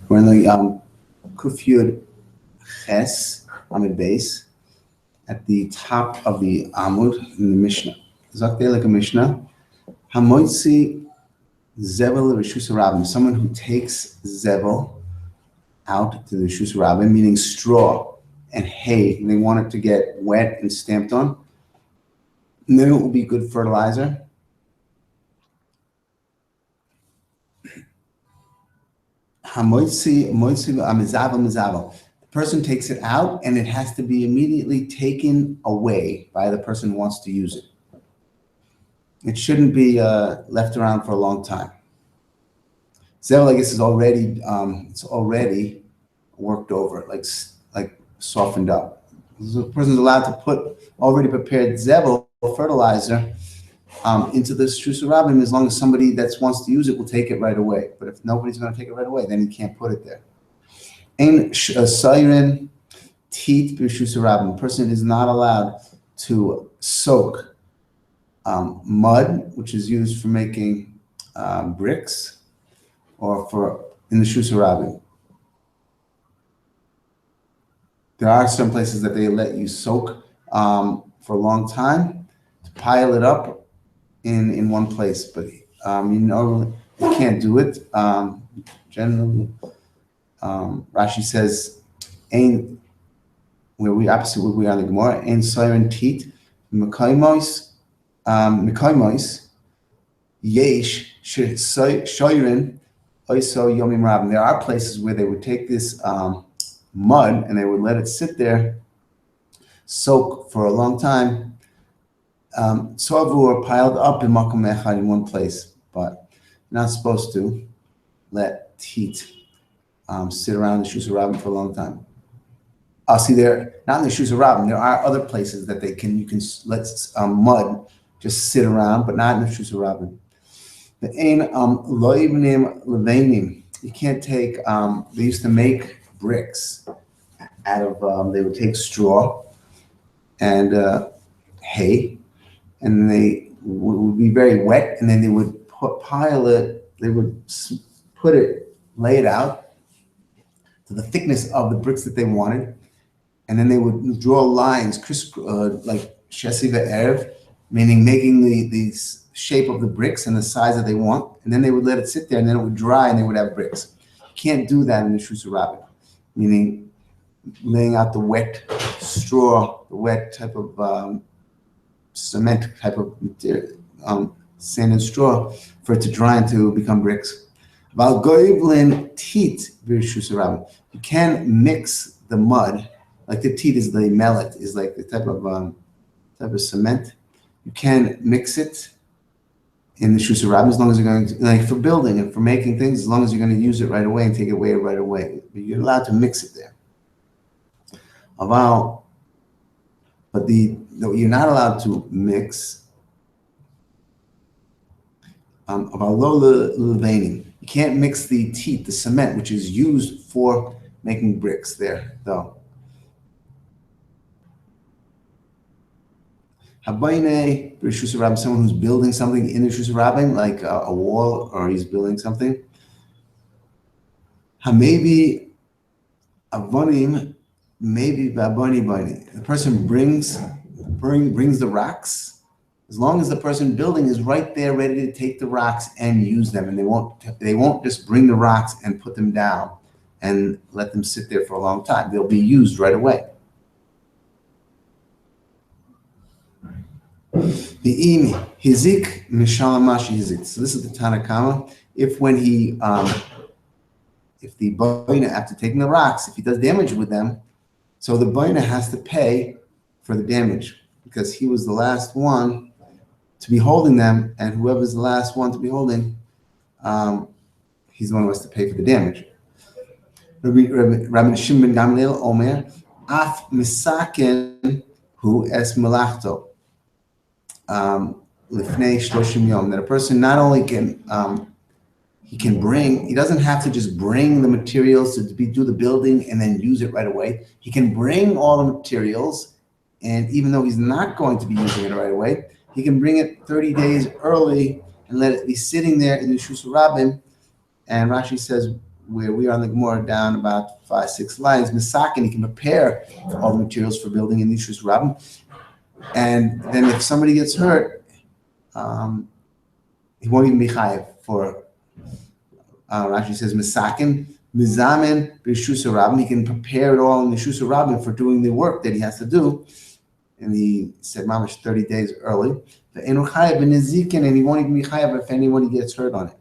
We're in the Kuf Yud Ches Amud Beis at the top of the Amud in the Mishnah. Zakte like a Mishnah. Hamoitzi Zevel Rishus Rabbim. Someone who takes Zevel out to the Rishus Rabbim, meaning straw and hay, and they want it to get wet and stamped on, and then it will be good fertilizer. The person takes it out, and it has to be immediately taken away by the person who wants to use it. It shouldn't be left around for a long time. Zevel, I guess, is already it's already worked over, like softened up. The person's allowed to put already prepared Zevel fertilizer into the Rishus Rabbim as long as somebody that wants to use it will take it right away. But if nobody's going to take it right away, then you can't put it there. Ein Sayrin Tit Rishus Rabbim. The person is not allowed to soak mud, which is used for making bricks, or for in the Rishus Rabbim. There are some places that they let you soak for a long time to pile it up in one place, but you can't do it. Generally, Rashi says, "Ein," where we opposite where we are in the Gemara, "Ein Sayrin Tit Mekaimois Yesh Shoyrin Oiso Yomim Rabim." There are places where they would take this mud and they would let it sit there, soak for a long time. Soavu are piled up in Makom Echad in one place, but you're not supposed to let teat sit around the Rishus Rabbim for a long time. See, there not in the Rishus Rabbim. There are other places that you can let mud just sit around, but not in the Rishus Rabbim. The ein loibnim levanim. You can't take. They used to make bricks out of. They would take straw and hay, and they would be very wet, and then they would pile it. They would lay it out to the thickness of the bricks that they wanted, and then they would draw lines, like shesiva erev, meaning making the shape of the bricks and the size that they want, and then they would let it sit there, and then it would dry, and they would have bricks. You can't do that in the Rishus Rabbim, meaning laying out the wet straw, the wet type of cement type of material, sand and straw, for it to dry and to become bricks. You can mix the mud, like the teat is the mallet, is like the type of cement. You can mix it in the Rishus Rabbim as long as you're going to, like for building and for making things, as long as you're going to use it right away and take it away right away. But you're allowed to mix it there. But you're not allowed to mix. You can't mix the teat, the cement, which is used for making bricks there, though. Habayne Rishus Rabbim, someone who's building something in the Rishus Rabbim, like a wall, or he's building something. Maybe avonim, maybe babani bani. The person brings the rocks. As long as the person building is right there, ready to take the rocks and use them, and they won't just bring the rocks and put them down and let them sit there for a long time. They'll be used right away. The hizik mishalamash hizik. So this is the Tanakama. If the boina, after taking the rocks, if he does damage with them, so the boina has to pay for the damage because he was the last one to be holding them, and whoever's the last one to be holding, he's the one who has to pay for the damage. Rabbi Shimon ben Gamliel Omer, af misaken hu es melachto. Lifnei shloshim yom, that a person not only can he doesn't have to just bring the materials to do the building and then use it right away. He can bring all the materials, and even though he's not going to be using it right away, he can bring it 30 days early and let it be sitting there in the Rishus Rabbim. And Rashi says where we are on the Gemara down about 5-6 lines, Misakin, he can prepare all the materials for building in Yishus Rabbim. And then if somebody gets hurt, he won't even be chayiv for, Rashi says, Misakin, Mizamen, B'Yishus Rabbim, he can prepare it all in Yishus Rabbim for doing the work that he has to do. And he said, Mamash, 30 days early. And he won't even be chayav if anybody gets hurt on it.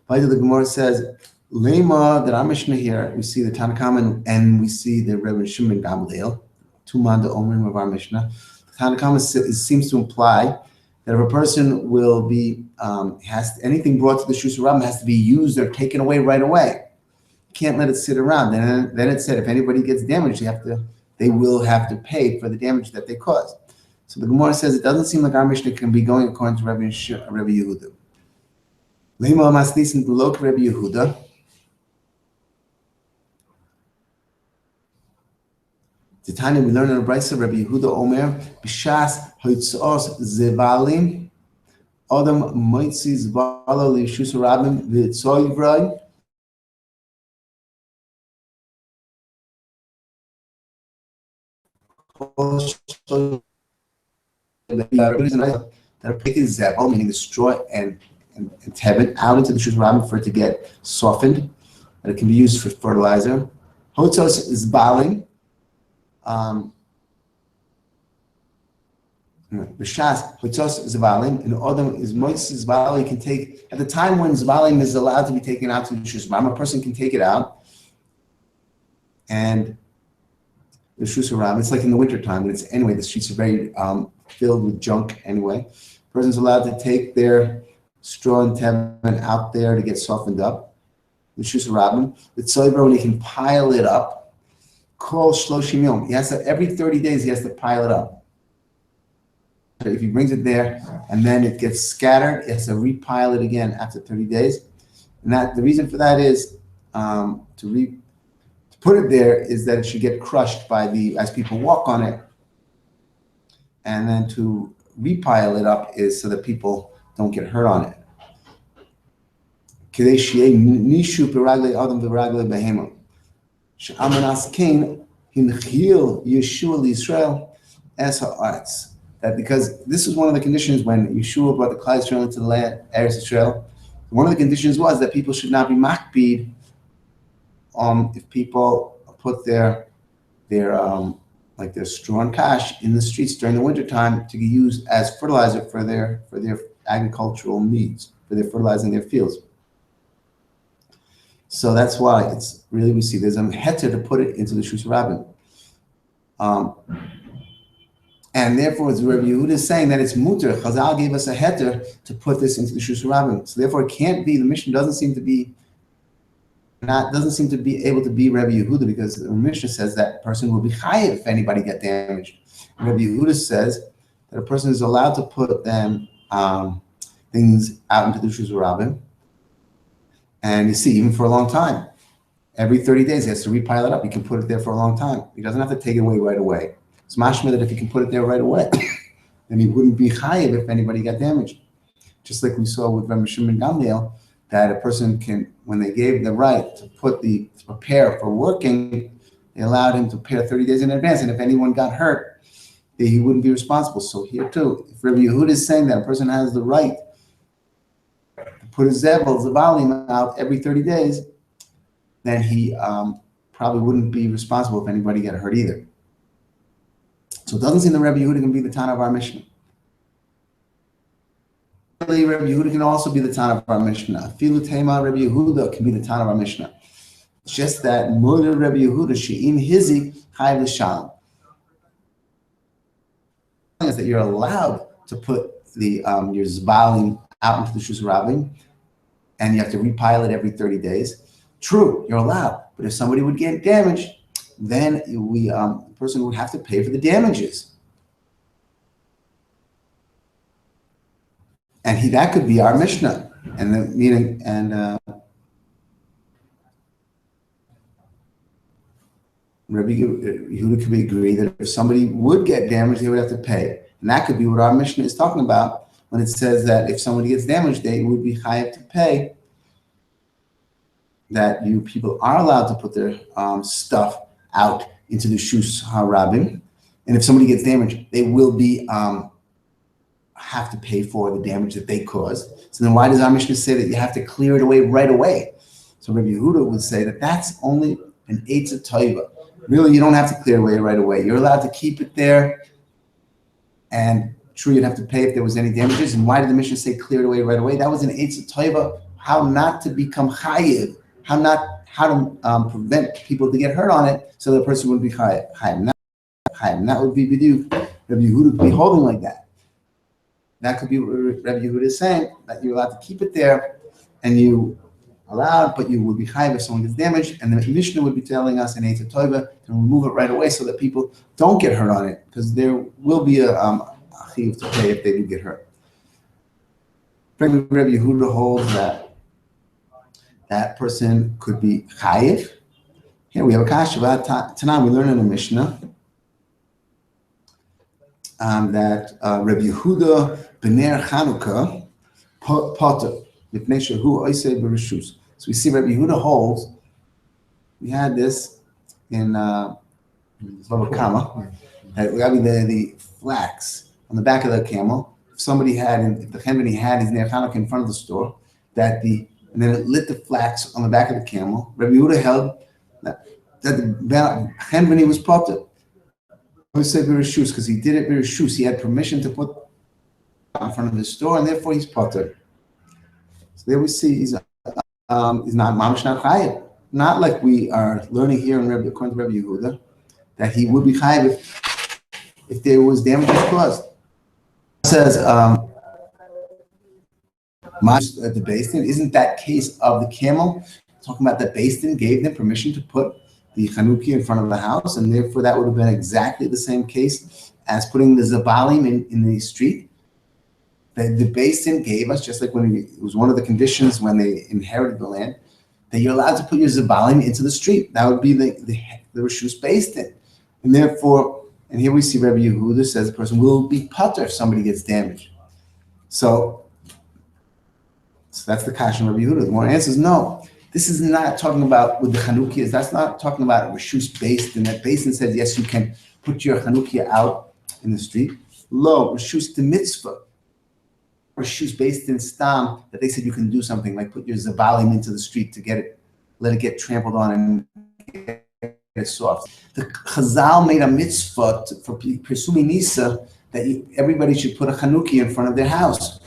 Later, the Gemara says, Lema, that our Mishnah here, we see the Tanakhama and we see the Rebbe Shimon Gamliel, two Manda Omrim of our Mishnah. The Tanakhama seems to imply that if a person will be, anything brought to the Shus Rabbim has to be used or taken away right away. You can't let it sit around. Then it said if anybody gets damaged, they will have to pay for the damage that they caused. So the Gemara says it doesn't seem like our Mishnah can be going according to Rebbe Yehuda. Lema masnisin below Rebbe Yehuda. The time we learn in a brayso, Rebbe Yehuda Omer, b'shas hoitzos zevalim, adam moitzi zvala l'yishus rabbim v'tzoy v'ray. That are picking zeval, meaning the straw and tevet out into the shus rabbim for it to get softened, and it can be used for fertilizer. Hoitzos is baling. B'shas hoitzos zvalim, and Odom is moitz zvalim. You can take at the time when zvalim is allowed to be taken out to the shus rabbim. A person can take it out, and the shus rabbim. It's like in the wintertime, but it's anyway. The streets are very filled with junk anyway. A person's allowed to take their straw and teven out there to get softened up. The shus rabbim. The tzoyver, when he can pile it up. Kol shloshim yom. He has to, every 30 days he has to pile it up. So if he brings it there and then it gets scattered, he has to repile it again after 30 days. And that the reason for that is to put it there is that it should get crushed by as people walk on it. And then to repile it up is so that people don't get hurt on it. Kedei nishu peragle adam v'ragle behema. Sh'amanas kain hinchil Yeshua l'Yisrael es ha'aretz. That because this was one of the conditions when Yeshua brought the Klal Yisrael into the land, Eretz Yisrael, one of the conditions was that people should not be makbid if people put their straw and cash in the streets during the wintertime to be used as fertilizer for their agricultural needs, for their fertilizing their fields. So that's why it's really, we see there's a heter to put it into the Shus Rabbim. And therefore, as Rabbi Yehuda is saying that it's muter. Chazal gave us a heter to put this into the Shus Rabbim. So therefore, it can't be, the Mishnah doesn't seem to be able to be Rabbi Yehuda, because the Mishnah says that person will be chayiv if anybody get damaged. And Rabbi Yehuda says that a person is allowed to put them things out into the Shus Rabbim. And you see, even for a long time, every 30 days he has to repile it up. He can put it there for a long time. He doesn't have to take it away right away. It's mashma that if he can put it there right away, then he wouldn't be chayiv if anybody got damaged. Just like we saw with Rebbe Shimon Gamliel, that a person can, when they gave the right to prepare for working, they allowed him to prepare 30 days in advance. And if anyone got hurt, he wouldn't be responsible. So here too, if Rebbe Yehuda is saying that a person has the right put his zavalim out every 30 days, then he probably wouldn't be responsible if anybody got hurt either. So it doesn't seem that Rabbi Yehuda can be the Tana of our Mishnah. Rabbi Yehuda can also be the Tana of our Mishnah. Filu Tema Rabbi Yehuda can be the Tana of our Mishnah. It's just that Murder Rabbi Yehuda She'im Hizi Chayav L'Shalom. Is that you're allowed to put your zbalim out into the Shus Rabbim, and you have to repile it every 30 days. True, you're allowed. But if somebody would get damaged, then the person would have to pay for the damages. And that could be our Mishnah. And the meaning, and Rabbi Yehuda could agree that if somebody would get damaged, they would have to pay. And that could be what our Mishnah is talking about when it says that if somebody gets damaged, they would be chayav to pay that you people are allowed to put their stuff out into the Shus HaRabim, and if somebody gets damaged, they will be have to pay for the damage that they caused. So then why does our Mishnah say that you have to clear it away right away? So Rabbi Yehuda would say that that's only an Eitzah Toiva. Really, you don't have to clear it away right away. You're allowed to keep it there, and true, you'd have to pay if there was any damages. And why did the Mishnah say clear it away right away? That was an Eitzah Toiva, how not to become chayiv, how to prevent people to get hurt on it, so the person would be chayiv. And that would be b'diuk. Rabbi Yehuda would be holding like that. That could be what Rabbi Yehuda is saying, that you're allowed to keep it there, and you allowed, but you would be chayiv if someone gets damaged, and the Mishnah would be telling us in Eitzah Toiva to remove it right away so that people don't get hurt on it, because there will be a chiyuv to pay if they do get hurt. Rabbi Yehuda holds that that person could be chayiv. Here we have a kasha about Tanan. We learn in the Mishnah that Rabbi Yehuda B'ner Chanukah potter mipnei shehu oisei b'reshus. So we see Rabbi Yehuda holds. We had this in Bava Kama. The flax on the back of the camel. If somebody had, if the Chenbeni had his Ner Chanukah in front of the store, and then it lit the flax on the back of the camel. Rabbi Yehuda held that the Chenbeni was potter. I would say b'reshus because he did it b'reshus. He had permission to put in front of his store, and therefore he's potter. So there we see he's not mamash not chayiv. Not like we are learning here in according to Rabbi Yehuda that he would be chayiv if there was damage caused. It says at the Beis Din, isn't that case of the camel talking about the Beis Din gave them permission to put the Chanuki in front of the house, and therefore that would have been exactly the same case as putting the Zabalim in the street. The Beis Din gave us, just like when it was one of the conditions when they inherited the land, that you're allowed to put your Zabalim into the street. That would be the Rishus Beis Din. And therefore, and here we see Rabbi Yehuda says the person will be putter if somebody gets damaged. So that's the kasha of Rabbi Yehuda. The more answers no. This is not talking about with the Chanukias. That's not talking about Rishus Beis Din. That Beis Din says, yes, you can put your Chanukia out in the street. Lo, Rishus de Mitzvah. Rishus Beis Din Stam, that they said you can do something like put your Zabalim into the street to let it get trampled on and get it soft. The Chazal made a mitzvah for Persumi Nisa that everybody should put a Chanuki in front of their house.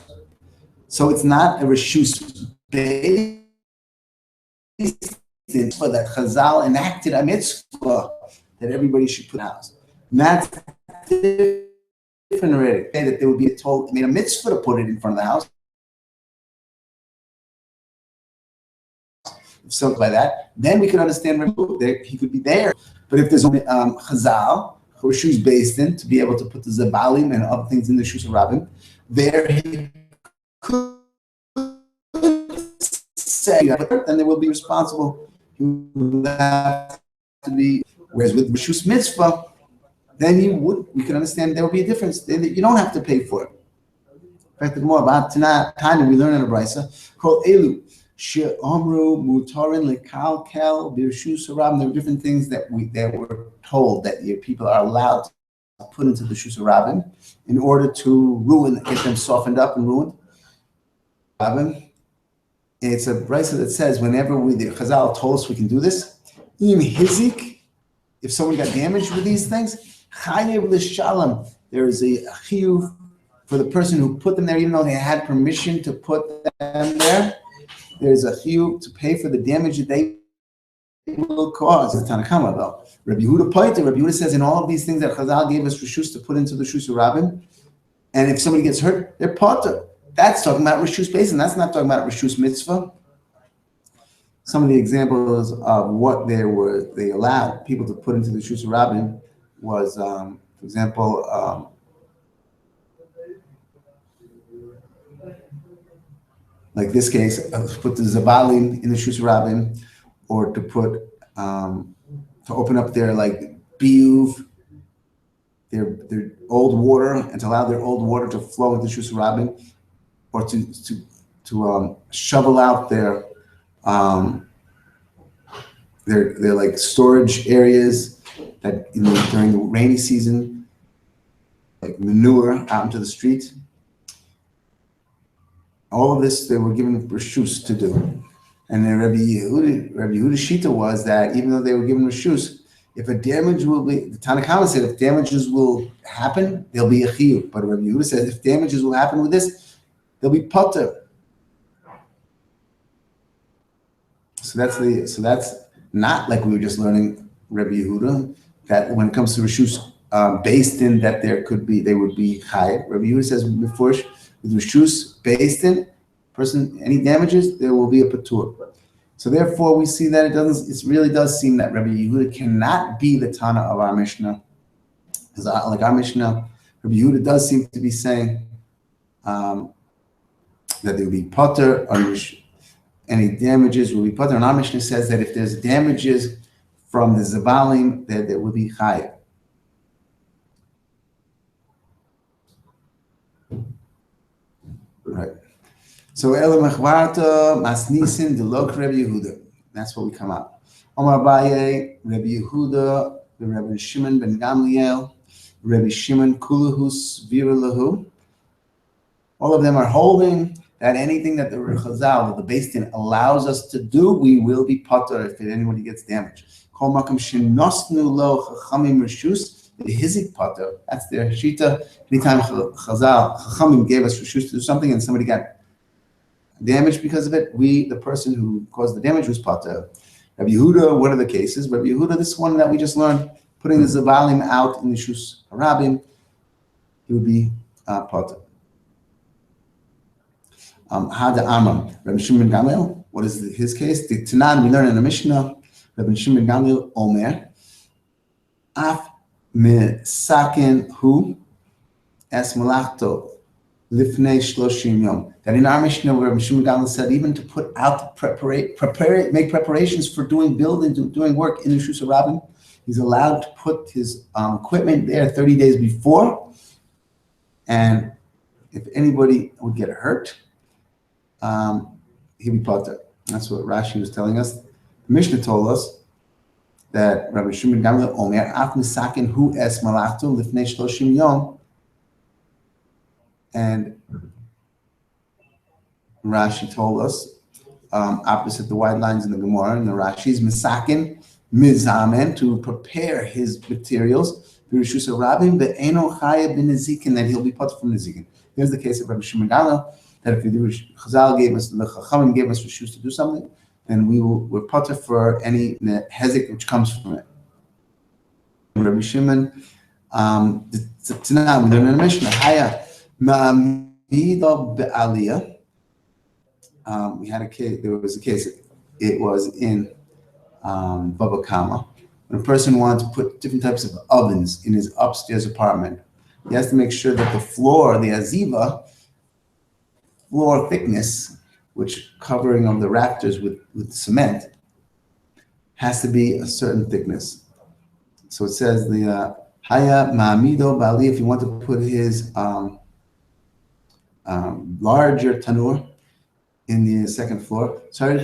So it's not a Rishus Beis Din, but that Chazal enacted a mitzvah that everybody should put in the house. And that's different already. That they would be told, made a mitzvah to put it in front of the house. So by that, then we can understand that he could be there. But if there's only Chazal, Rishus Beis Din, to be able to put the Zabalim and other things in the Shus HaRabim, there he could say, then they will be responsible. He will have to be. Whereas with Rishus Mitzvah, then we can understand there will be a difference. You don't have to pay for it. In fact, more about Tanya, we learn in a brisa called Elu. She'omru mutarin lekalkel b'rishus harabim. There were different things that were told that people are allowed to put into the Shus HaRabim in order to get them softened up and ruined. It's a brisa that says whenever the Chazal told us we can do this, im hizik, if someone got damaged with these things, chayev l'shalom, there is a chiyuv for the person who put them there, even though they had permission to put them there. There's a chiyuv to pay for the damage that they will cause. It's Tanakama though. Rabbi Yehuda says in all of these things that Chazal gave us reshus to put into the Shus HaRabim, and if somebody gets hurt, they're potter. That's talking about Rishus Beis Din. That's not talking about Rishus Mitzvah. Some of the examples of what they allowed people to put into the Shus HaRabim was, for example, like this case, put the Zabalim in the Shus HaRabim, or to put to open up their biyuv, their old water, and to allow their old water to flow into Shus HaRabim, or to shovel out their they're like storage areas that during the rainy season, like manure out into the street. All of this they were given reshus to do. And then Rabbi Yehuda's shita was that even though they were given reshus, if a damage will be, the Tanakama said if damages will happen, there'll be a chiyuv. But Rabbi Yehuda said if damages will happen with this, there'll be potter. So that's not like we were just learning Rabbi Yehuda, that when it comes to reshus based in that they would be chayav. Rabbi Yehuda says before with reshus based in person any damages, there will be a patur. So therefore we see that it really does seem that Rabbi Yehuda cannot be the Tana of our Mishnah. Because like our Mishnah, Rabbi Yehuda does seem to be saying that there will be potter or any damages will be potter. And our Mishnah says that if there's damages from the Zavalim, that there will be chayav. Right. So Elam Echvarta Masnisin Delok Rabbi Yehuda. That's what we come out. Omar Abaye, Rabbi Yehuda, the Rabbi Shimon ben Gamliel, Rabbi Shimon Kulahus Viralahu. All of them are holding that anything that the Chazal, the Beis Din, allows us to do, we will be potter if anybody gets damaged. Kol Makam Shenosnu Lo Chachamim Reshus, the Hizik potter. That's their shita. Anytime Chachamim gave us reshus to do something and somebody got damaged because of it, the person who caused the damage was potter. Rabbi Yehuda, what are the cases? Rabbi Yehuda, this one that we just learned, putting the Zavalim out in the Shus Harabim, he would be potter. Hada Amram, Rabbi Shimon Gamliel, what is his case? The Tanan, we learn in the Mishnah, Rabbi Shimon Gamliel Omer, Af Mesaken Hu Es Malachto Lifnei Shloshim Yom. That in our Mishnah, where Rabbi Shimon Gamliel said even to put out make preparations for doing work in the Shus Harabim, he's allowed to put his equipment there 30 days before, and if anybody would get hurt, he'd be potter. That's what Rashi was telling us. The Mishnah told us that Rabbi Shimon Gamliel Omer Af Misakin Hu Es Malachto Lifnei Shloshim Yom, and Rashi told us opposite the white lines in the Gemara and the Rashi's Misakin Mizamen, to prepare his materials. Reshus Harabim be'eno chayav b'nezikin, that he'll be potter from nezikin. Here's the case of Rabbi Shimon Gamliel, that if Chazal gave us, the Chachamim gave us reshus to do something, then we're potter for any hezek which comes from it. Rabbi Shimon, Tanah, we learn in the Mishnah, Haya ma'amido be'aliyah. We had a case. There was a case. It was in Bava Kama, when a person wanted to put different types of ovens in his upstairs apartment. He has to make sure that the floor, the aziva, floor thickness, which covering of the rafters with cement, has to be a certain thickness. So it says the Haya Ma'amido Bali, if you want to put his larger tanur in the second floor, you have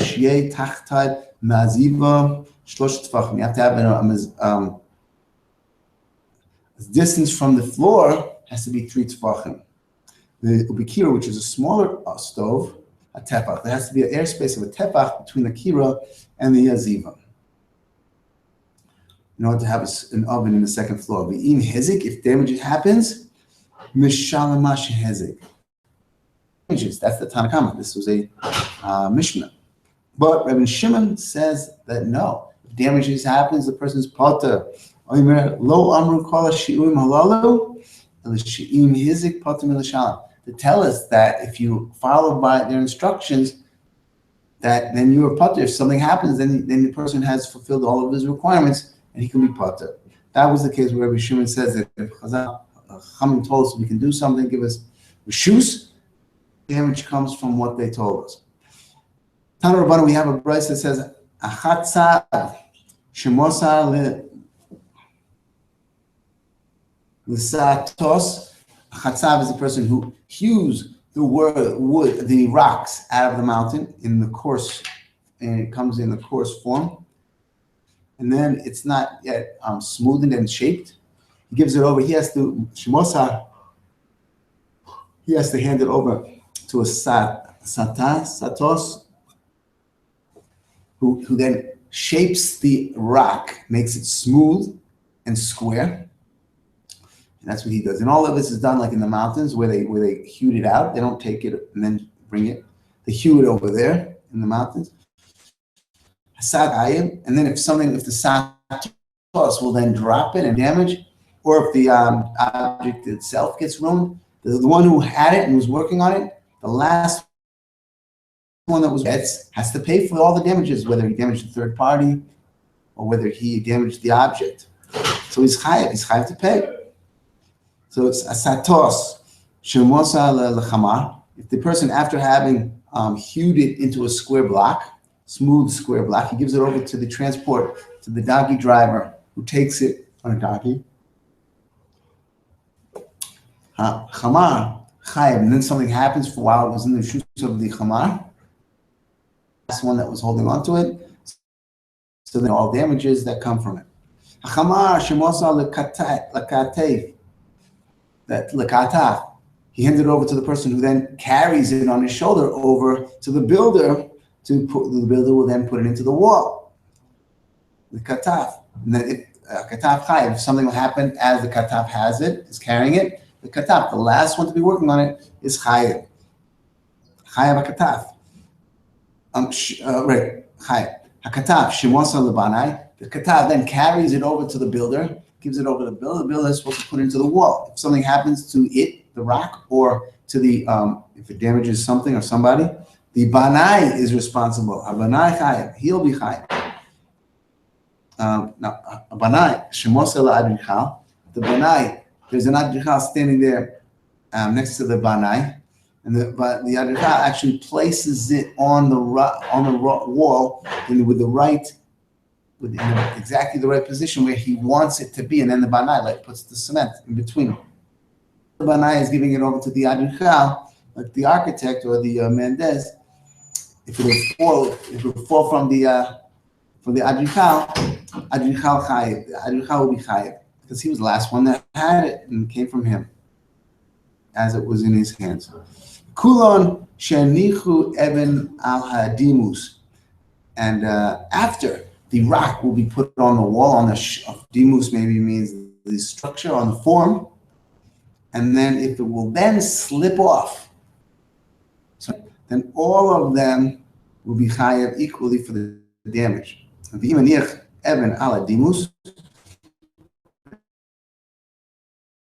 to have a distance from the floor has to be 3 tefachim. The ubikira, which is a smaller stove, a tefach, there has to be an airspace of a tefach between the kira and the yaziva in order to have an oven in the second floor. V'im hezik, if damage happens, mishalamash hezik. That's the Tanakama. This was a Mishnah. But Rabbi Shimon says that no, if damages happens, the person's potter. Lo amru kol shi'uim halalu, shi'im hizik potter milashalam. To tell us that if you follow by their instructions, that then you are potter. If something happens, then the person has fulfilled all of his requirements and he can be potter. That was the case where Rabbi Shimon says that if Chachamim told us we can do something, give us reshus, damage comes from what they told us. Tana Rabbana, we have a brayso that says, "Achatzav shemosa l'satos." Achatzav is the person who hews the rocks out of the mountain in the coarse, and it comes in the coarse form. and then it's not yet smoothened and shaped. He gives it over. He has to shimosa. He has to hand it over to a satos, who then shapes the rock, makes it smooth and square. And that's what he does. And all of this is done like in the mountains where they hewed it out. They don't take it and then bring it. They hew it over there in the mountains. And then if the satos will then drop it and damage, or if the object itself gets ruined, the one who had it and was working on it, the last one that was has to pay for all the damages, whether he damaged the third party or whether he damaged the object. So he's chayav to pay. So it's a satos shemosa lechamar. If the person, after having hewed it into a square block, smooth square block, he gives it over to the transport, to the donkey driver who takes it on a donkey. Chamar chayav, and then something happens for a while. It was in the shoes of the chamar, last one that was holding on to it. So then all damages that come from it. Chamar shemosa lekatef, that lekataf. He handed it over to the person who then carries it on his shoulder over to the builder. The builder will then put it into the wall. The kataf. And then kataf chayav. If something will happen as the kataf has it, is carrying it, the kataf, the last one to be working on it, is chayav. Chayav kataf. Right. Chayav. Hakataf shemosa lebanai. The kataf then carries it over to the builder, gives it over to the builder. The builder is supposed to put it into the wall. If something happens to it, the rock, or to the if it damages something or somebody, the banai is responsible. Banai chayav, he'll be chayav. Now, banai shemosa leadrichal. The banai, there's an adrichal standing there next to the banai, and the adrichal actually places it on the wall with exactly the right position where he wants it to be, and then the banai puts the cement in between them. The banai is giving it over to the adrichal, like the architect or the mendez. If it would fall from the adrichal chayiv, the adrichal will be chayiv because he was the last one that had it and it came from him, as it was in his hands. Kulon shenichu even al hadimus, and after the rock will be put on the wall on the dimus, maybe means the structure on the form, and then if it will then slip off, so then all of them will be chayav equally for the damage. V'imaniach even ala dimus,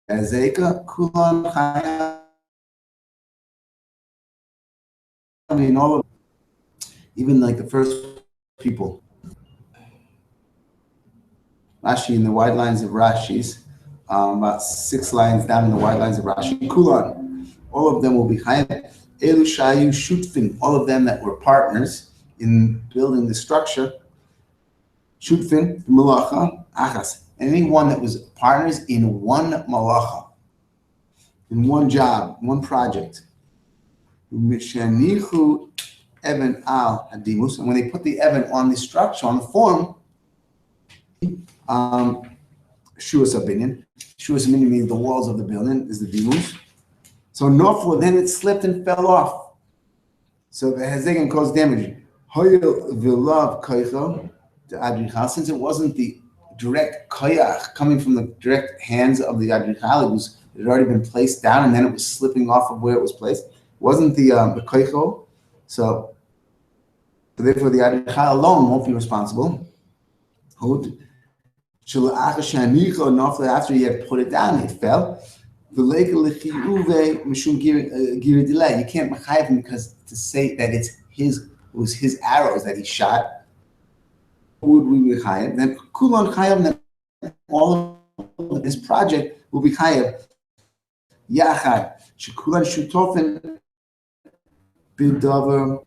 ezeka kulon chayav. I mean, all of, even like the first people. Rashi, in the wide lines of Rashi's, about 6 lines down in the wide lines of Rashi, Kulan, all of them will be chayav. Elu shayu shutfin, all of them that were partners in building the structure. Shutfin, malacha, achas. Anyone that was partners in one malacha, in one job, one project. Mishanichu even al hadimus, and when they put the even on the structure, on the form, shuas abinyan. Shuas abinyan means the walls of the building is the dimus. So nofla, then it slipped and fell off. So the hezegan caused damage. Hoyel v'lav koicho, the adrichal, since it wasn't the direct koyach coming from the direct hands of the adrichal, it had already been placed down and then it was slipping off of where it was placed. It wasn't the koicho, so therefore the adrichal alone won't be responsible. After he had put it down, it fell. You can't mechayiv him because to say that it was his arrows that he shot. Would we be chayiv? Then kulon chayiv, then all of this project will be chayiv. Yachad shekulan shutofin b'davar.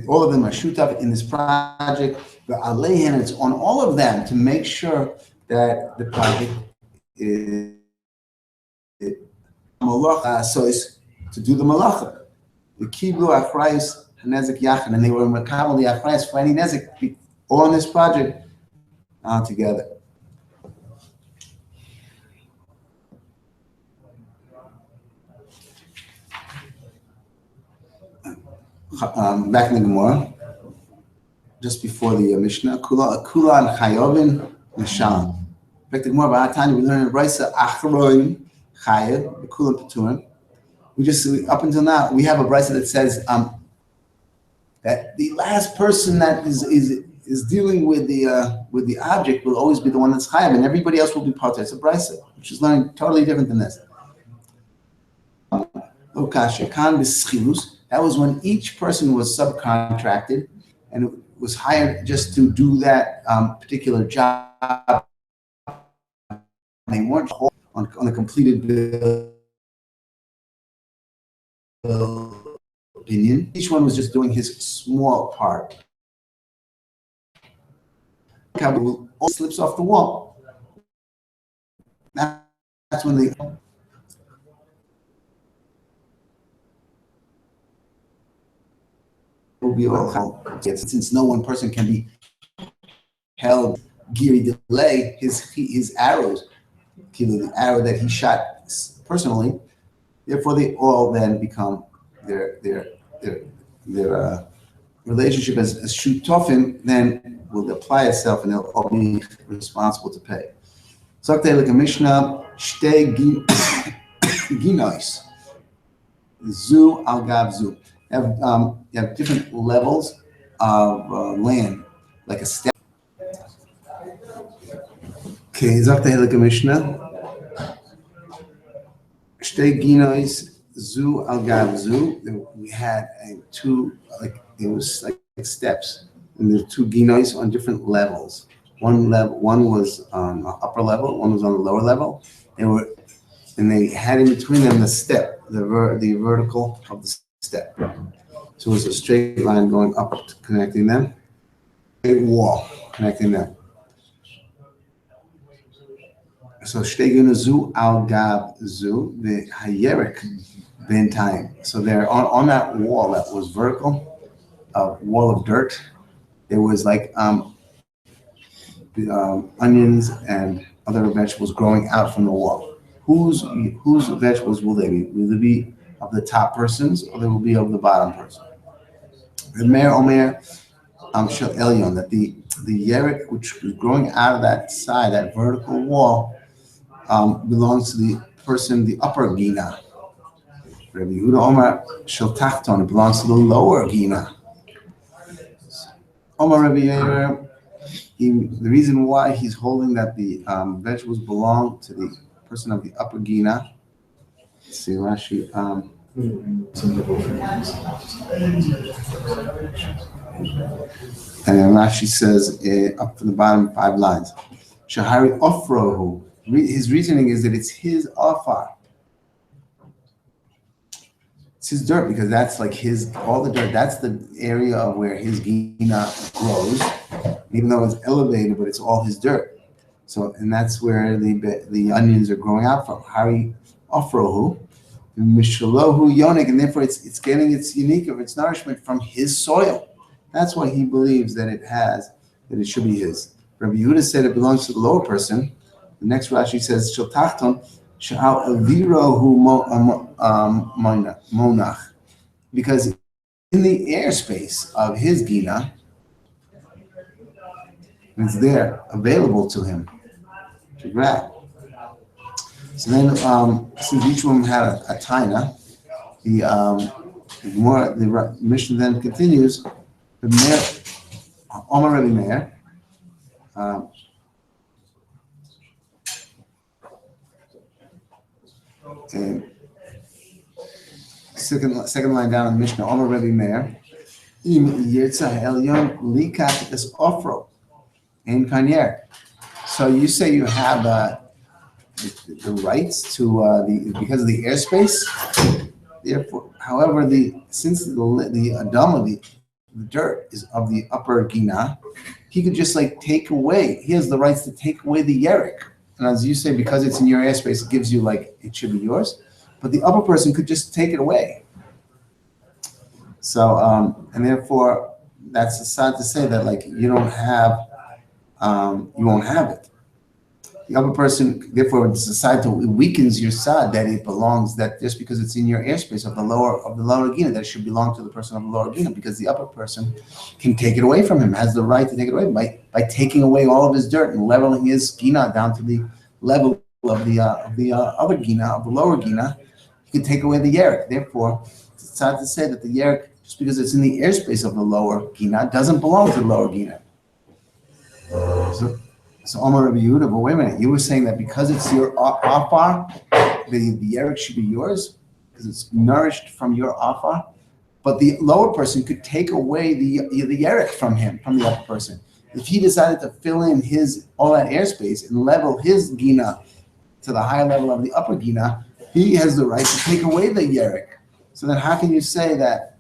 All of them are shutaf in this project. But aleihen, it's on all of them to make sure that the project is malacha, so it's to do the malacha. The kiblu achrayus hanezik yachan, and they were makabel the achrayus for any nezik all on this project together. Back in the Gemara, just before the Mishnah, Kula and Chayovin Nisham. Back to the Gemara, Ba'atani, we learn in Brisa, Achroin Chayev, Kula Peturim. Up until now, we have a Brisa that says that the last person that is dealing with the object will always be the one that's Chayev, and everybody else will be part of it. It's a Brisa, which is learning totally different than this. That was when each person was subcontracted and was hired just to do that particular job. They weren't on a completed opinion. Each one was just doing his small part. All slips off the wall. That's when they will be all since no one person can be held geary delay his arrows, the arrow that he shot personally. Therefore, they all then become their relationship as shutofim then will apply itself, and they'll all be responsible to pay. Zakte like a Mishnah, shtei ginois, zu al gav zu. You have different levels of land, like a step. Okay, Zakte like a Mishnah, shtei ginois, zu al gav zu. We had two, like it was like steps, and there's two ginois on different levels. One was on the upper level, one was on the lower level. And they had in between them the step, the vertical of the step. So it was a straight line going up, connecting them. A wall connecting them. So shtei zu al gav zu the hayerek b'intayim. So they're on that wall that was vertical, a wall of dirt. There was like onions and other vegetables growing out from the wall. Whose vegetables will they be? Will they be of the top person's, or they will be of the bottom person? The Meir Omer Shel Elyon, that the yerek which is growing out of that side, that vertical wall, belongs to the person, the upper gina. Rabbi Yehuda Omer Shel Tachton, it belongs to the lower gina. Omer Rabbi Yehuda, the reason why he's holding that the vegetables belong to the person of the upper gina. Let's see, Rashi. And Rashi says up to the bottom 5 lines. Shahari Ofrohu. His reasoning is that it's his ofar. It's his dirt because that's like all the dirt. That's the area of where his gina grows. Even though it's elevated, but it's all his dirt. So, and that's where the onions are growing out from. Hari Ofrohu, Mishalohu Yonik, and therefore it's getting its unique of its nourishment from his soil. That's why he believes that it should be his. Rabbi Yehuda said it belongs to the lower person. The next Rashi says Shel Tachton Shal Avirohu Monach, because in the airspace of his gina, it's there, available to him to grab. So then, since each one had a taina, the mission then continues. The Meir, Omer Rabbi Meir, and second line down in the Mishnah, Omer Rabbi Meir, Im Yirtzah Elyon Likat Es Ofro. In Kanyer. So you say you have the rights to because of the airspace. Therefore, however, since the adama, the dirt is of the upper gina, he could just like take away. He has the rights to take away the yerek. And as you say, because it's in your airspace, it gives you like it should be yours. But the upper person could just take it away. So and therefore, that's sad to say that like you don't have. you won't have it. The upper person, therefore, decide to it weakens your sad that it belongs, that just because it's in your airspace of the lower gina, that it should belong to the person of the lower gina, because the upper person can take it away from him, has the right to take it away by taking away all of his dirt and leveling his gina down to the level of the other gina, of the lower gina. He could take away the yerek. Therefore, it's sad to say that the yerek, just because it's in the airspace of the lower gina, doesn't belong to the lower gina. So Omar Rabbi Yehuda, but wait a minute, you were saying that because it's your afar, the yerek should be yours, because it's nourished from your afar, but the lower person could take away the yerek from him, from the upper person. If he decided to fill in all that airspace and level his gina to the higher level of the upper gina, he has the right to take away the yerek. So then how can you say that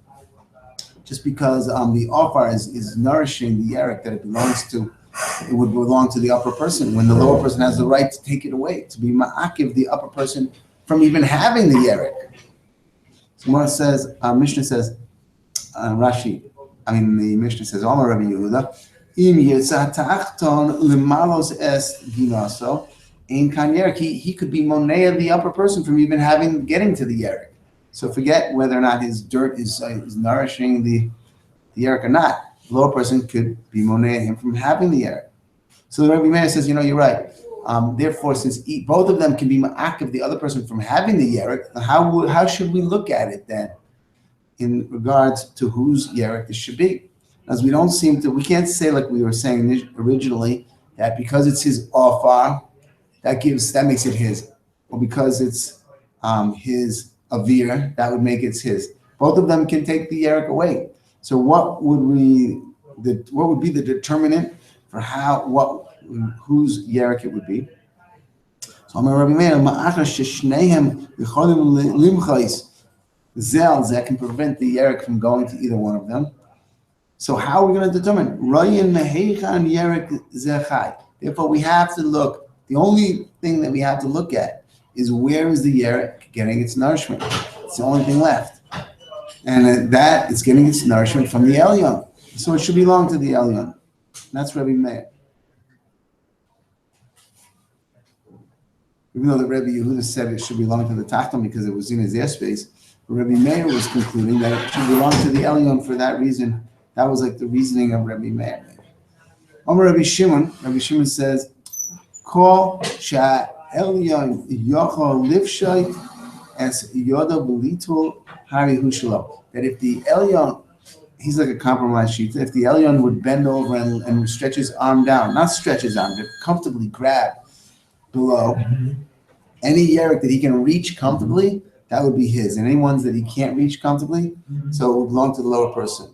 just because the afar is nourishing the yerek, that it would belong to the upper person, when the lower person has the right to take it away, to be ma'akiv the upper person from even having the yerek? So Gemara says, Mishnah says, the Mishnah says, Omar Rabbi Yehuda, im yitzah ta'achton l'malos es ginaso, ein kan yerek. He could be monea the upper person from even getting to the yerek. So forget whether or not his dirt is nourishing the yerek or not. The lower person could be monea him from having the yerek. So the Rabbi Meir says, you're right. Therefore, since both of them can be ma'akiv the other person from having the yerek, how should we look at it then, in regards to whose yerek this should be? As we can't say, like we were saying originally, that because it's his afar, that makes it his, or because it's his avir, that would make it his. Both of them can take the yerek away. So what would be the determinant for whose yerek it would be? So Amar Rabbi Meir, ma'achar sheshnehem yicholim limchais, that can prevent the yerek from going to either one of them. So how are we going to determine? Rayin mehechan yerek zechai. Therefore, we have to look. The only thing that we have to look at is where is the yerek getting its nourishment. It's the only thing left. And that is getting its nourishment from the Elyon. So it should belong to the Elyon. That's Rabbi Meir. Even though the Rabbi Yehuda said it should belong to the Tachton because it was in his airspace, Rabbi Meir was concluding that it should belong to the Elyon for that reason. That was like the reasoning of Rabbi Meir. Amar Rabbi Shimon says, Kol sha Elyon yochol livshait as yoda belitul hari hushalo. That if the Elyon, he's like a compromised sheet, if the Elyon would bend over and stretch his arm down, not stretch his arm, but comfortably grab below any yerek that he can reach comfortably, that would be his. And any ones that he can't reach comfortably, so it would belong to the lower person.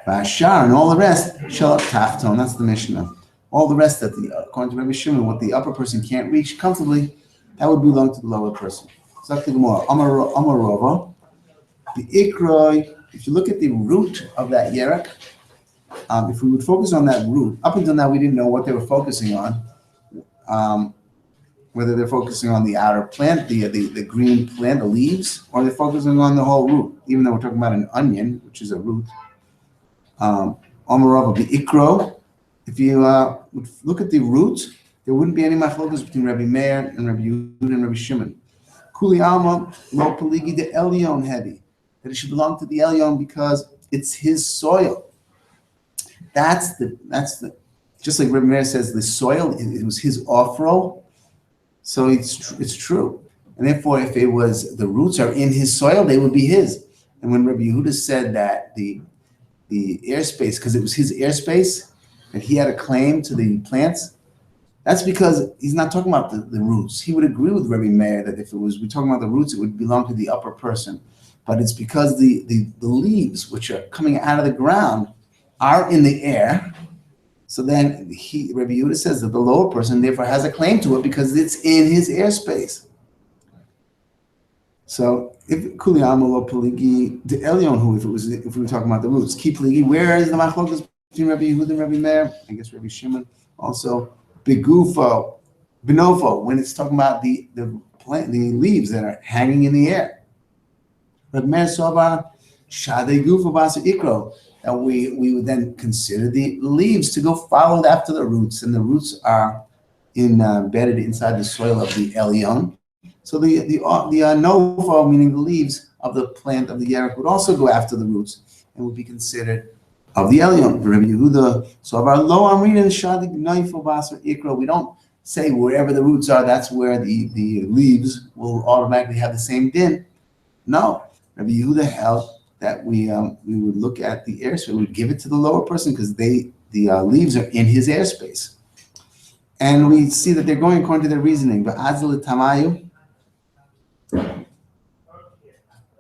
Bashar and all the rest, shalak tachton, that's the Mishnah. All the rest that according to Rabbi Shimon, what the upper person can't reach comfortably, that would belong to the lower person. So that's the Gemara. Amar Rava, the ikroi. If you look at the root of that yerek, if we would focus on that root, up until now we didn't know what they were focusing on, whether they're focusing on the outer plant, the green plant, the leaves, or they're focusing on the whole root, even though we're talking about an onion, which is a root. Amar Rava, the ikro. If you would look at the root, there wouldn't be any machlokas between Rabbi Meir and Rabbi Yehuda and Rabbi Shimon. Kuli alma lo paligi de Elyon heavy, that it should belong to the Elyon because it's his soil. That's the just like Rabbi Meir says, the soil, it was his off-row, so it's true. And therefore, if it was the roots are in his soil, they would be his. And when Rabbi Yehuda said that the airspace, because it was his airspace, that he had a claim to the plants, that's because he's not talking about the roots. He would agree with Rabbi Meir that if we're talking about the roots, it would belong to the upper person. But it's because the leaves, which are coming out of the ground, are in the air. So then Rabbi Yehuda says that the lower person therefore has a claim to it because it's in his airspace. So if Kuliyama lo Paligi the Elyon, if we were talking about the roots, keep Paligi, where is the machlokas between Rabbi Yehuda and Rabbi Meir? I guess Rabbi Shimon also. Begufo, Benofo, when it's talking about the plant, the leaves that are hanging in the air. Rabbi Meir Soba Shade Gufa Basa Ikro, that we would then consider the leaves to go follow after the roots, and the roots are embedded inside the soil of the Elyon. So the Nova, meaning the leaves of the plant of the Yerek, would also go after the roots and would be considered of the Elyon. Rabbi Yehuda, so of our low Amrina Shadik Naifo Basar Ikra, we don't say wherever the roots are, that's where the leaves will automatically have the same din. No, Rabbi Yehuda held that we would look at the airspace, we would give it to the lower person because the leaves are in his airspace. And we see that they're going according to their reasoning. But Azal Tamayu,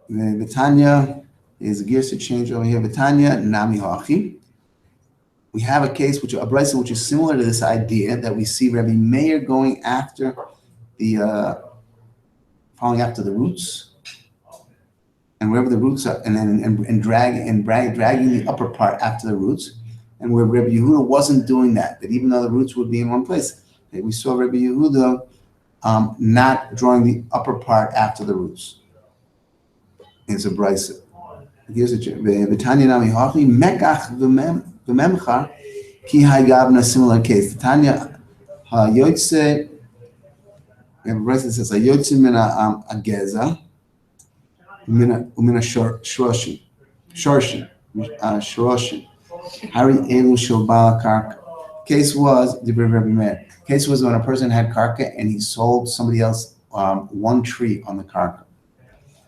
Vitanya is a gears to change over here. Vitanya Nami Hachi. We have a case a brisa which is similar to this idea that we see Rabbi Meir going after following after the roots, and wherever the roots are, and then dragging the upper part after the roots. And where Rabbi Yehuda wasn't doing that even though the roots would be in one place, we saw Rabbi Yehuda not drawing the upper part after the roots. It's a brisa. Here's a V'Tanya Nami Hachi Mekach V'Memcha Ki Haygavna, similar case. Tanya HaYotze. We have a brisa that says HaYotze Mina Ageza Umina Shoroshin Shoroshin. Hari Elu Shobala Karka. Case was when a person had karka and he sold somebody else one tree on the karka.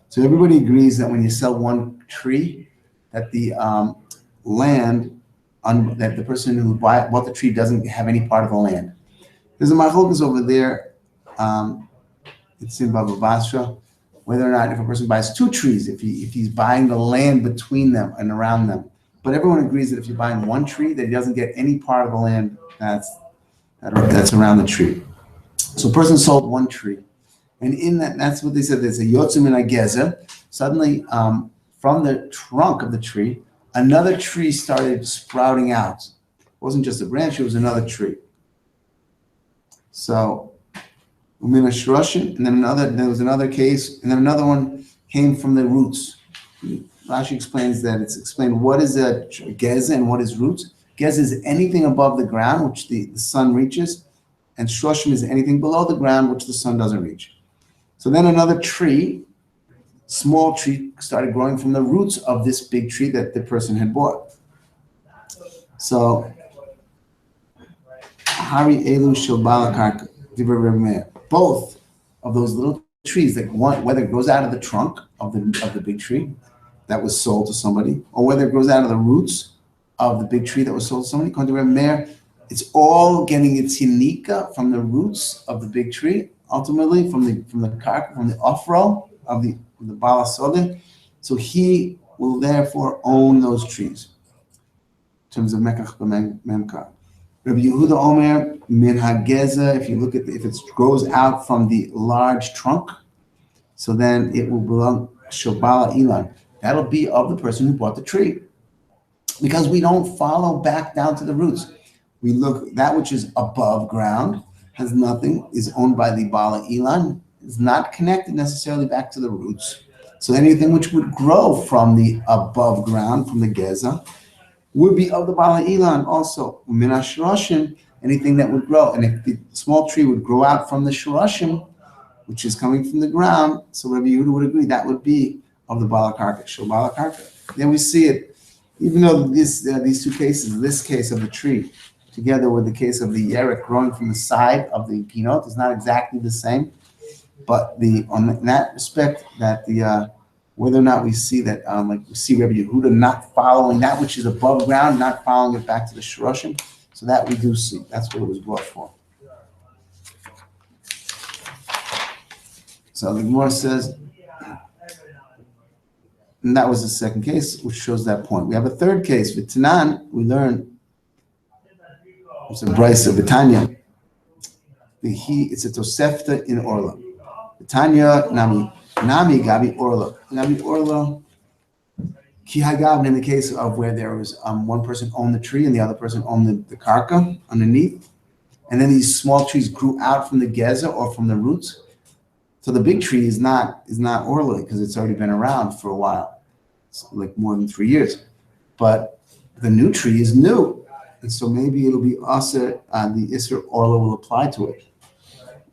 So everybody agrees that when you sell one tree, that the land that the person who bought the tree doesn't have any part of the land. There's a machlokas over there. It's in Bava Metzia, whether or not if a person buys two trees, if he's buying the land between them and around them. But everyone agrees that if you're buying one tree, that he doesn't get any part of the land that's around the tree. So a person sold one tree, and in that's what they said. There's a yotzim and a gezer. Suddenly, from the trunk of the tree, another tree started sprouting out. It wasn't just a branch; it was another tree. So, umina shiroshin, and then there was another case, and then another one came from the roots. Rashi explains that it's explained what is a gez and what is roots. Gez is anything above the ground which the sun reaches, and shroshim is anything below the ground which the sun doesn't reach. So then another tree, small tree, started growing from the roots of this big tree that the person had bought. So Hari Elu Shobala Karka, both of those little trees, that one, whether it grows out of the trunk of the big tree that was sold to somebody, or whether it grows out of the roots of the big tree that was sold to somebody, according to Reb Meir, it's all getting its yinika from the roots of the big tree, ultimately from the offro of the Bala Sodeh. So he will therefore own those trees. In terms of Mekach B'Memkar. Rabbi Yehuda Omer Min Hageza, if you look at if it grows out from the large trunk, so then it will belong Shobala Ilan. That'll be of the person who bought the tree. Because we don't follow back down to the roots. We look, that which is above ground has nothing, is owned by the Bala Ilan, is not connected necessarily back to the roots. So anything which would grow from the above ground, from the Geza, would be of the Bala Ilan also. Minash Shirashim, anything that would grow. And if the small tree would grow out from the Shirashim, which is coming from the ground, so Rabbi Yehuda would agree that would be of the Bala Karka, Shul Bala Karka. Then we see it, even though these two cases, this case of the tree, together with the case of the Yerek growing from the side of the Ginot, is not exactly the same. But in that respect, that whether or not we see that, like we see Rabbi Yehuda not following that which is above ground, not following it back to the Shirashim, so that we do see. That's what it was brought for. So the Gemara says, and that was the second case, which shows that point. We have a third case. With Tanan, we learn, it's a Bryce of Vitanya. It's a Tosefta in Orla. Vitanya, Nami Gabi Orla. Gabi Orla, Ki Hagab, in the case of where there was one person owned the tree and the other person owned the karka underneath. And then these small trees grew out from the Geza or from the roots. So the big tree is not Orla because it's already been around for a while. like more than 3 years. But the new tree is new. And so maybe it'll be Aser, the Isser Orla will apply to it.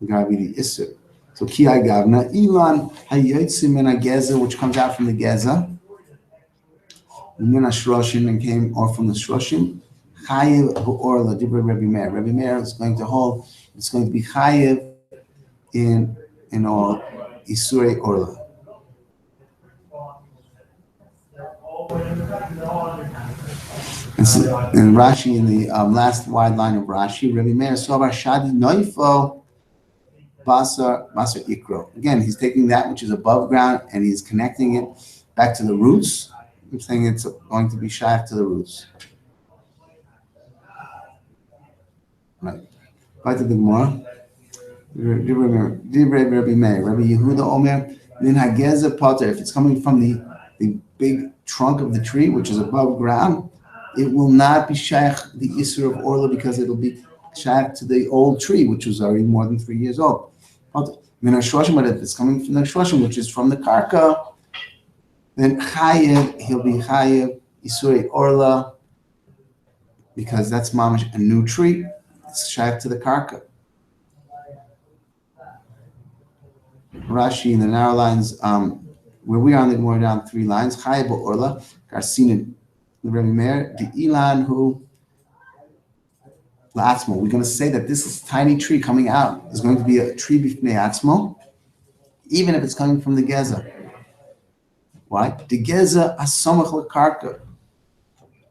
It's going to be the Isser. So Ki Gavna, Ilan Hayotzim and Geza, which comes out from the Geza. Min Shroshim and came off from the Shroshim. Chayev Orla, Dibra Rebbe Meir. Rebbe Meir is going to hold, it's going to be Chayev in all Isurei Orla. And Rashi, in the last wide line of Rashi, Rebbe Meir Sobar Shadi Noifo Basar Ikro. Again, he's taking that which is above ground and he's connecting it back to the roots. I'm saying it's going to be shaykh to the roots. Right. Back to the Gemara. Rebbe Meir, Rebbe Yehuda Omer, Min Hageza Potter. If it's coming from the big trunk of the tree, which is above ground, it will not be shaykh the Isser of Orla because it'll be shaykh to the old tree, which was already more than 3 years old. But Min HaShoshim, but if it's coming from the Shoshim, which is from the Karka, then Chayev, he'll be Chayev Isurei Orla because that's mamish a new tree. It's shaykh to the Karka. Rashi in the narrow lines, where we are on the more down 3 lines, Chayev Orla, Garcina, the Rebbe Meir, the Ilan who La'atzmo. We're going to say that this tiny tree coming out is going to be a tree b'fnei atzmo, even if it's coming from the Geza. Why? The Geza asamach l'karka.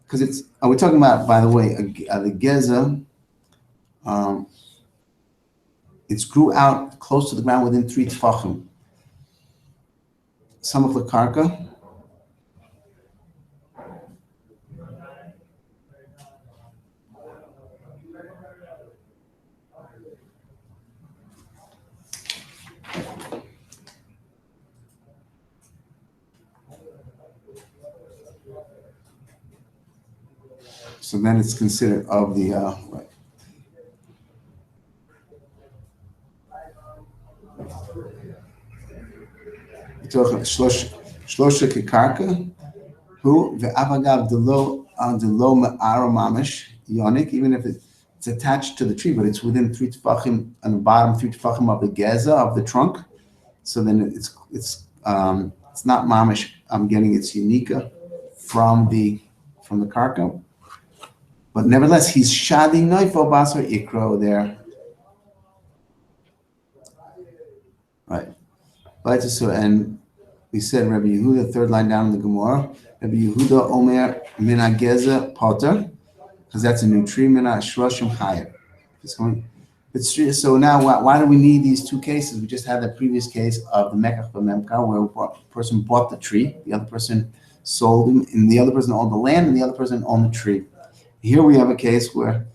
Because it's, we're talking about, by the way, the Geza, it grew out close to the ground within 3 tefachim. Samach l'karka. So then it's considered of the right. Shlosha kekarka, who the avagav delo ma'aro mamish yonik, even if it's attached to the tree, but it's within 3 tefachim on the bottom 3 tefachim of the geza of the trunk. So then it's not mamish. I'm getting its unika from the karka. But nevertheless, he's shadi noifo basar ikro there. Right. But so, and we said Rabbi Yehuda, 3rd line down in the Gemara, Rabbi Yehuda Omer min hageza potter, because that's a new tree, min hashroshim chayev. So now, why do we need these 2 cases? We just had the previous case of the Mekach b'Memkar, where a person bought the tree, the other person sold him, and the other person owned the land, and the other person owned the tree. Here we have a case where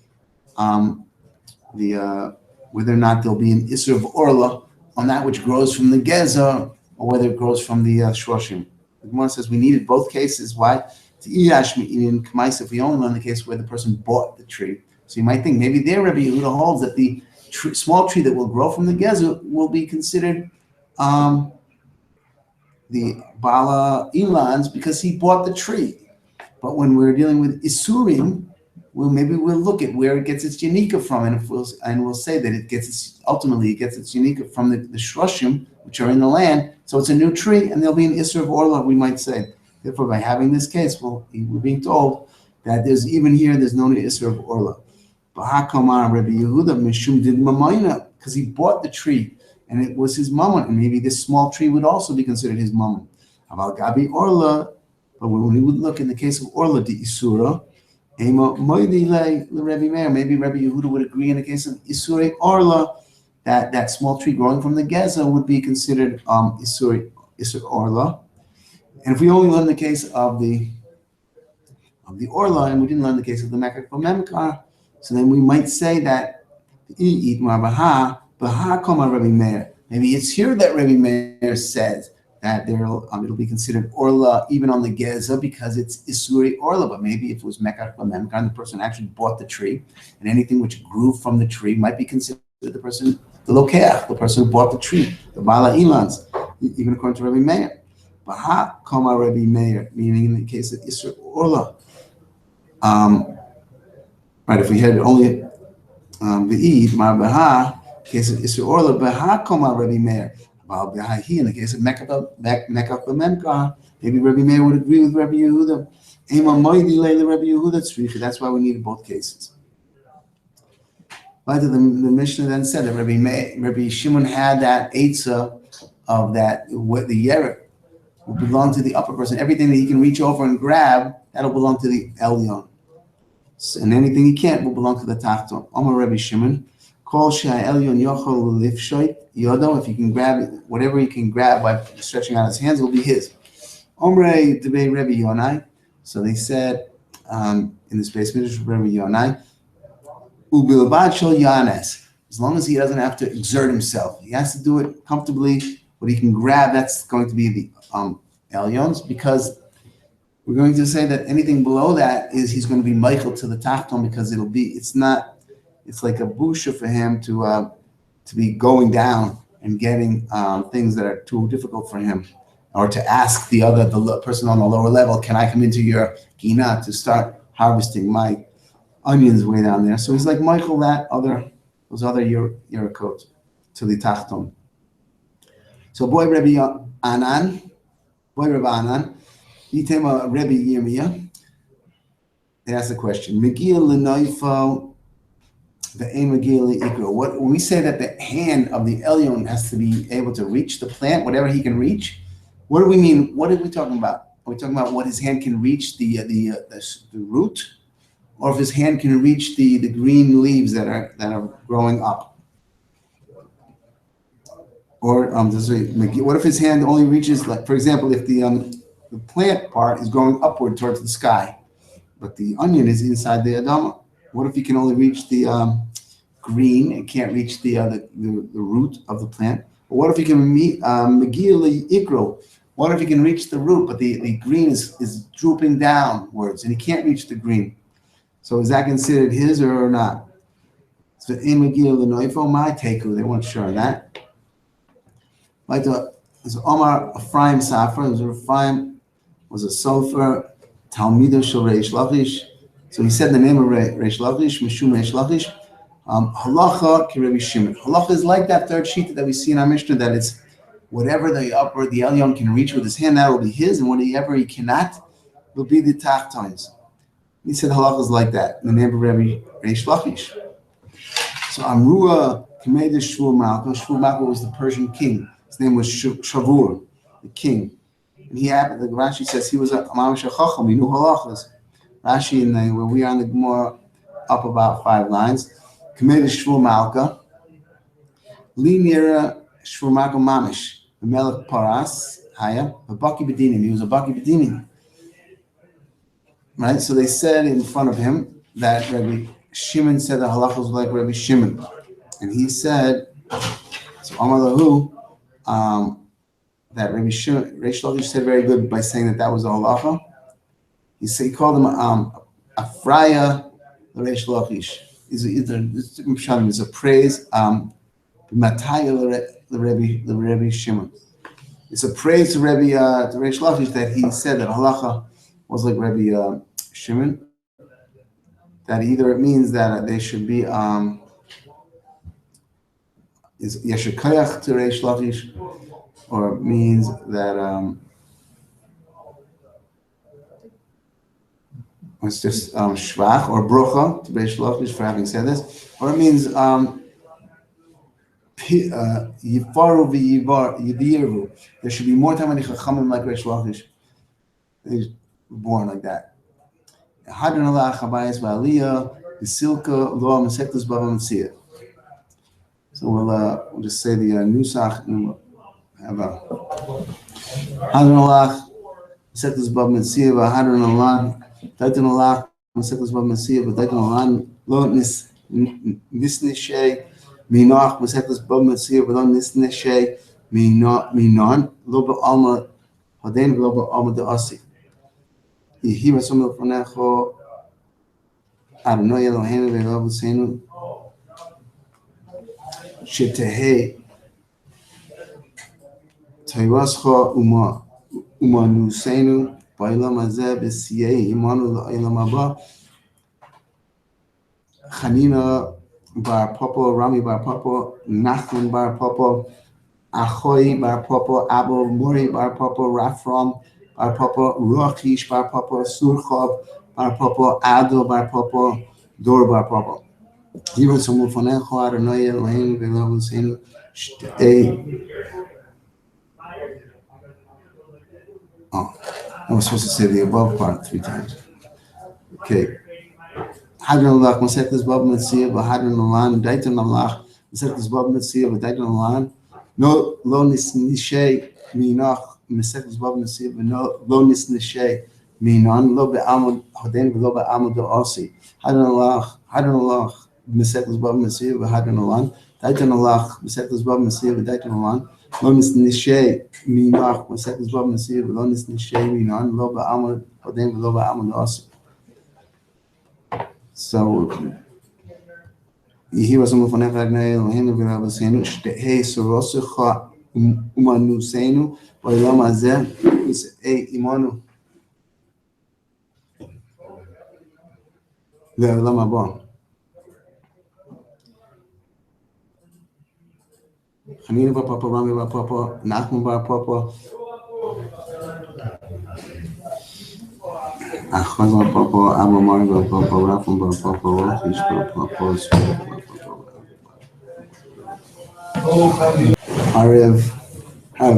whether or not there'll be an Isser of Orla on that which grows from the Geza or whether it grows from the Shroshim. The Gemara says we needed both cases. Why? To if we only learn the case where the person bought the tree. So you might think maybe there Rabbi Yehuda holds that the small tree that will grow from the Geza will be considered the Bala Ilans because he bought the tree. But when we're dealing with Isurim, maybe we'll look at where it gets its Yanika from, and we'll say that it gets its Yanika from the Shroshim, which are in the land. So it's a new tree, and there'll be an Isser of Orla, we might say. Therefore, by having this case, we're being told that there's no Isser of Orla. B'hakamar Rabbi Yehuda Mishum did Mamayna, because he bought the tree, and it was his mammon, and maybe this small tree would also be considered his mammon. About Gabi Orla, but when we would look in the case of Orla the Isura, maybe Rabbi Yehuda would agree in the case of Isurei Orla that small tree growing from the Geza would be considered Isur Orla. And if we only learn the case of the Orla and we didn't learn the case of the Mekach b'Memkar, so then we might say that maybe it's here that Rabbi Meir says that it'll be considered Orla even on the Geza because it's Isuri Orla. But maybe if it was Mekach b'Memkar and the person actually bought the tree, and anything which grew from the tree might be considered the person, the Lokeach, the person who bought the tree, the Bala Ilans, even according to Rabbi Meir. Baha Koma Rabbi Meir, meaning in the case of Isra Orla. Right, if we had only the Eid, Mar Baha, case of Isra Orla, Baha Koma Rabbi Meir. About Baha'i, in the case of Mecca Memka, maybe Rabbi Meir would agree with Rabbi Yehuda. Rabbi Yehuda. That's why we need both cases. But the Mishnah then said that Rabbi Shimon had that eitzah of that, what the Yerek will belong to the upper person. Everything that he can reach over and grab, that'll belong to the Elyon. And anything he can't will belong to the Tachton. Omar Rabbi Shimon, Kol Shai Elyon Yochol Lifshoit Yodo, if he can grab it, whatever he can grab by stretching out his hands will be his. Omrei Debei Rabbi Yonai. So they said in this base midrash, Rabbi Yonai, Ubilbad Shel Yanes. As long as he doesn't have to exert himself, he has to do it comfortably. What he can grab, that's going to be the Elyons, because we're going to say that anything below that he's going to be Michael to the Tachton, because it's like a busha for him to be going down and getting things that are too difficult for him, or to ask the person on the lower level, can I come into your gina to start harvesting my onions way down there? So he's like Michael, those other Yerakot to the Tachton. So boy Rabbi Anan, Yitema Rabbi Yirmiyah, they asked the question, Megil l'noifo ve'en megil l'ikro. When we say that the hand of the Elyon has to be able to reach the plant, whatever he can reach, what do we mean? What are we talking about? Are we talking about what his hand can reach the root, or if his hand can reach the green leaves that are growing up? Or what if his hand only reaches, like, for example, if the plant part is going upward towards the sky, but the onion is inside the Adama? What if he can only reach the green and can't reach the root of the plant? Or what if he can meet Megil Ikro? What if he can reach the root, but the green is drooping downwards and he can't reach the green? So is that considered his or not? So in Megil l'noifo, my teku, they weren't sure on that. Like there's Omar Ephraim Safra. Ephraim was a sofer, Talmido Shel Reish Lachish. So he said the name of Reish Lachish, Mishum Reish Lachish. Halacha ki Rabbi Shimon. Halacha is like that third sheet that we see in our Mishnah, that it's whatever the Elyon can reach with his hand, that will be his, and whatever he cannot will be the Tachtons. He said halacha is like that in the name of Rabbi Reish Lachish. So Amrua Kameda Shmuel Malka. Shmuel Malka was the Persian king. His name was Shavur, the king. And he happened, the Rashi says he was a Mamash Chacham, he knew halachas. Rashi, where we are on the Gemara, up about 5 lines. Kameda Shmuel Malka. Li Nira Shmuel Malka Mamish. The Melech Paras, Haya, a Baki Bedinim. He was a Baki Bedinim. Right? So they said in front of him that Rabbi Shimon said that halachas was like Rabbi Shimon. And he said, so Amar Lahu, that Rabbi Shimon, Reish Lakish said very good by saying that was the halacha. He called him Afraya Reish Lakish. It's a praise. Mataya the Rabbi Shimon. It's a praise to Reish Lakish that he said that halacha was like Rabbi Shimon. That either it means that they should be is Yeshakayach to Reish Lakish, or it means that it's just Shvach or Brocha to Reish Lakish for having said this, or it means Yifaru v'Yidiru. There should be more time when Chachamim like Reish Lakish. He's born like that. Hadron Allah Chabayis V'Aliyah V'Silka Lo Mesektus Bava Metzia. So we'll just say the Nusach and we'll have a Hadron Allah Mesektus Bava Metzia V'Hadron Allah Dayton Allah Mesektus Bava Metzia V'Dayton Allah Lo Nisnishei Minoch Mesektus Bava Metzia V'Lo Nisnishei Minon Lo Ba'alma Haden V'Lo Ba'alma De'asi. He was some of the I don't know, Eloheinu ve'Elo V'Seinu Shetehei Taivascha umanusenu ba'olam hazeh b'siyei imanu la'olam haba. Chanina bar Papa, Rami bar Papa, Nachman bar Papa, Achoi bar Papa, Abu Muri bar Papa, Rafram bar Papa, Ruachish bar Papa, Surchov bar Papa, Ado bar Papa, Dor bar Papa. Even some of them are not yet laying the levels in Oh, I was supposed to say the above part 3 times. Okay. Hadran Allah, Masektas Bava Metzia, Hadran Allah, Daitan Allah, Masektas Bava Metzia, Daitan Allah. No lonis nishe minach Masektas Bava Metzia, no lonis nishe minan, lo be'amud hoden, lo be'amud osi. Hadran Allah, Masektas Bava Metzia, Hadran Allah, Daitan Allah, Masektas Bava Metzia, Daitan Allah. Lonis nishe minach Masektas Bava Metzia, lonis nishe minan, lo be'amud hoden, lo be'amud osi. So he was a mufanef Agnael, Hinu Viravasenu, Shtehe Sorosucha Umanusenu, Oilam Azeh, is a Imanu. The Olam Haba. Chanina bar Papa, Rami bar Papa, Nachman bar Papa, Achaz bar Papa, Abu Mari bar Papa, Rafam bar Papa, Rachish bar Papa, Arev,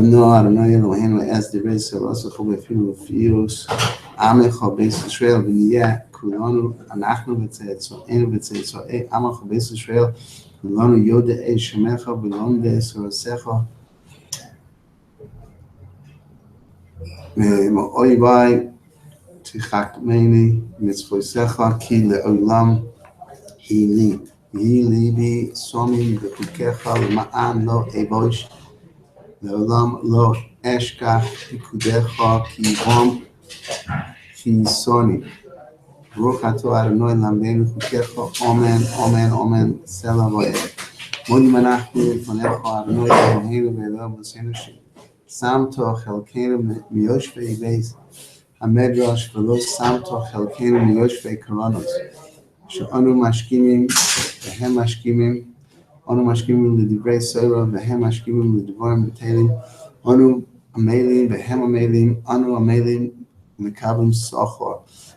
no, I don't know, you know, Henry as the race, so also for a few fields, Amecha base Israel, Vinia, Kulanu, Anachnu Vitzet, so Enu Vitzet, so Amecha base Israel, Kulanu Yoda E Shemecha, Vilonde, Sorosecha, Oibai, Tichak Meni, Mitzvoisecha, Ki Le'olam, Hili, Hili, Somi, Vikukecha, Ma'an, Lo Eboish, Le'olam, Lo Eshkach, Pikudecha, Ki Rom, Ki Soni. Baruch atah Adonai lamdeinu chukecha, Amen, Amen, Amen, Selah v'yeh. Modi manachnu lefanecha Adonai Eloheinu ve'elo b'seinu samto chelkeinu miyoshvei beis hamedrash v'lo samto chelkeinu miyoshvei karanos. She'anu mashkimim v'hem mashkimim, anu mashkimim l'divrei Torah v'hem mashkimim l'dvarim b'telim, anu amelim v'hem amelim, anu amelim mikablim sochor.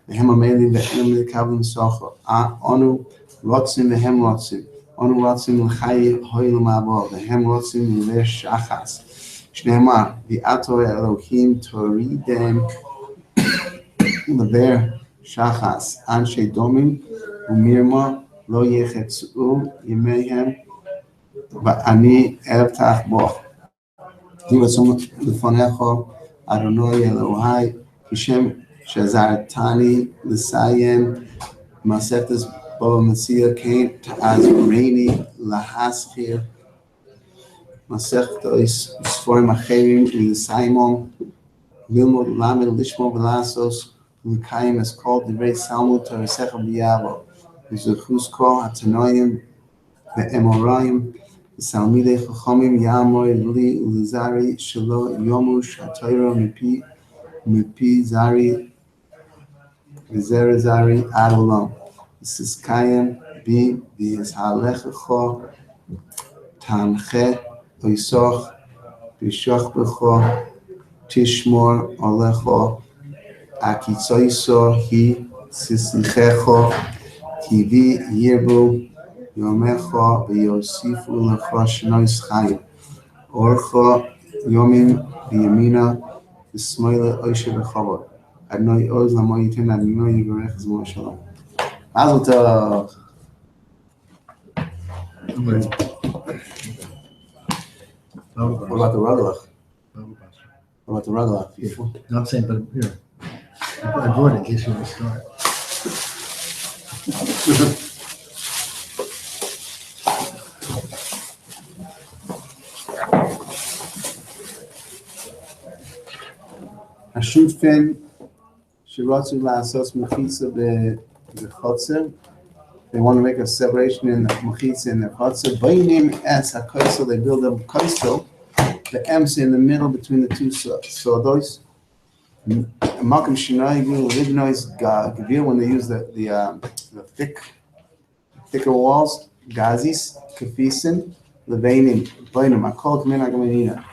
Vehem amelim ve'hem mikablim sochor. Anu rotzim ve'hem rotzim. Anu rotzim l'chai ho'il ma'abo. Ve'hem rotzim l'ver shachas. Shneimar, v'ato Elohim toridem l'ver shachas. Anshe domim u'mirma lo yechetzu yimehem va'ani evtach bo. Divatzum l'fanecha Adonai Elohai Kishem Shazartani L'Sayem Masetas Bava Metzia Kain Ta'az Reini Lahaschir Masechtos Sforim Acherim L'Saimon Lilmod Lamed Lishmo Velasos L'Kayim is called the Rei Salmud Torasecha B'Yavo V'Zuchus Kol HaTanoim Ve'Emoraim Salmidei Chachamim Yamor Li L'Zari Shelo Yomush HaTorah Mipi Zari V'Zer Zari Ad Olam. This is Kayim Bi V'Yishalechecho Tamche Oisoch V'Shoch B'Cho Tishmor Olecho Akitzoiso Hi Sislichecho Kivi Yirbu Yomecho V'Yosifu Lecho Shnois Chayim Orcho Yomim V'Yamina V'Smoile Oishe V'Chavod Adonai Oz Lamo Yitin Adonai Yivarech Zmo Shalom. Mazel Tov. What about the Ragalach? What about the Ragalach? Not saying, but here, I brought it in case you want to start. Hashutfin Shiratzu La'asos Mechitza B'Chotzer. They want to make a separation in the Mechitza and the Chotzer. Bainim Es HaKoisel, they build a Koisel, the Ems in the middle between the two sodos. Malcolm Shinai Libnois Gavir when they use the thicker walls, Gazis, Kafisin, Levanim, Bainum, Akol Kmin Agamanina.